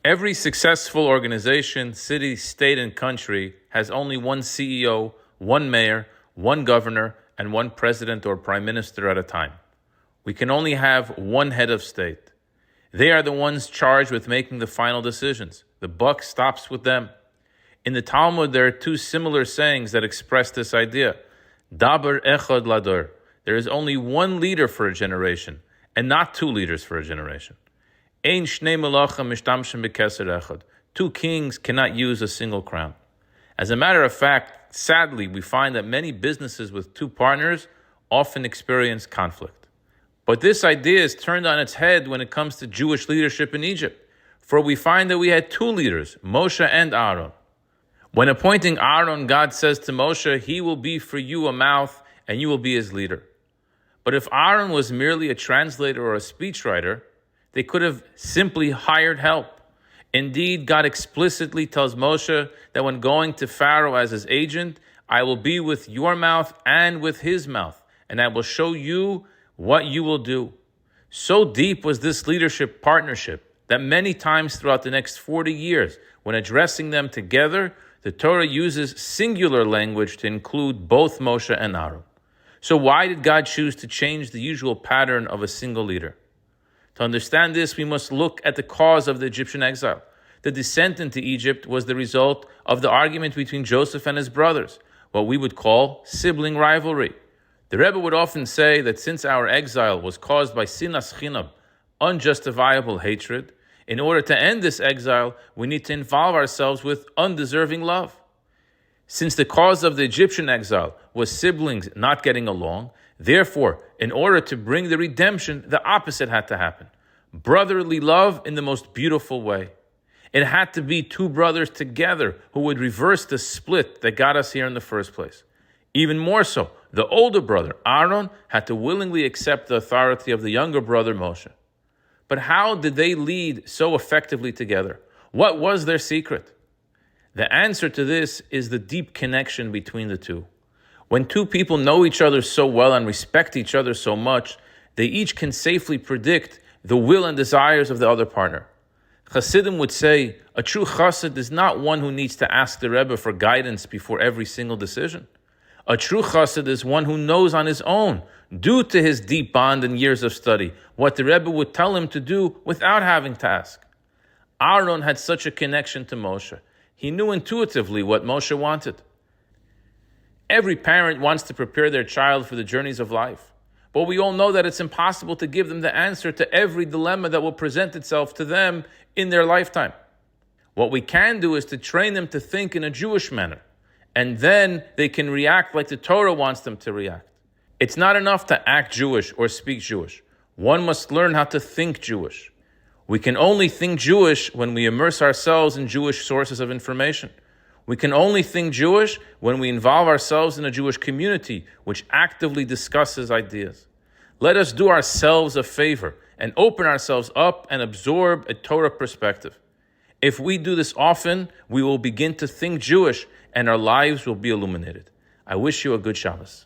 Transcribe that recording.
Every successful organization, city, state, and country has only one CEO, one mayor, one governor, and one president or prime minister at a time. We can only have one head of state. They are the ones charged with making the final decisions. The buck stops with them. In the Talmud, there are two similar sayings that express this idea. Daber echad lador. There is only one leader for a generation, and not two leaders for a generation. Ein shnei melachim mishtamshim bekeser echad. Two kings cannot use a single crown. As a matter of fact, sadly, we find that many businesses with two partners often experience conflict. But this idea is turned on its head when it comes to Jewish leadership in Egypt, for we find that we had two leaders, Moshe and Aaron. When appointing Aaron, God says to Moshe, he will be for you a mouth and you will be his leader. But if Aaron was merely a translator or a speechwriter, they could have simply hired help. Indeed, God explicitly tells Moshe that when going to Pharaoh as his agent, I will be with your mouth and with his mouth, and I will show you what you will do. So deep was this leadership partnership that many times throughout the next 40 years, when addressing them together, the Torah uses singular language to include both Moshe and Aaron. So why did God choose to change the usual pattern of a single leader? To understand this, we must look at the cause of the Egyptian exile. The descent into Egypt was the result of the argument between Joseph and his brothers, what we would call sibling rivalry. The Rebbe would often say that since our exile was caused by sinas chinam, unjustifiable hatred, in order to end this exile, we need to involve ourselves with undeserving love. Since the cause of the Egyptian exile was siblings not getting along, therefore, in order to bring the redemption, the opposite had to happen. Brotherly love in the most beautiful way. It had to be two brothers together who would reverse the split that got us here in the first place. Even more so, the older brother, Aaron, had to willingly accept the authority of the younger brother, Moshe. But how did they lead so effectively together? What was their secret? The answer to this is the deep connection between the two. When two people know each other so well and respect each other so much, they each can safely predict the will and desires of the other partner. Chassidim would say, a true chassid is not one who needs to ask the Rebbe for guidance before every single decision. A true chassid is one who knows on his own, due to his deep bond and years of study, what the Rebbe would tell him to do without having to ask. Aaron had such a connection to Moshe. He knew intuitively what Moshe wanted. Every parent wants to prepare their child for the journeys of life. But we all know that it's impossible to give them the answer to every dilemma that will present itself to them in their lifetime. What we can do is to train them to think in a Jewish manner, and then they can react like the Torah wants them to react. It's not enough to act Jewish or speak Jewish. One must learn how to think Jewish. We can only think Jewish when we immerse ourselves in Jewish sources of information. We can only think Jewish when we involve ourselves in a Jewish community which actively discusses ideas. Let us do ourselves a favor and open ourselves up and absorb a Torah perspective. If we do this often, we will begin to think Jewish and our lives will be illuminated. I wish you a good Shabbos.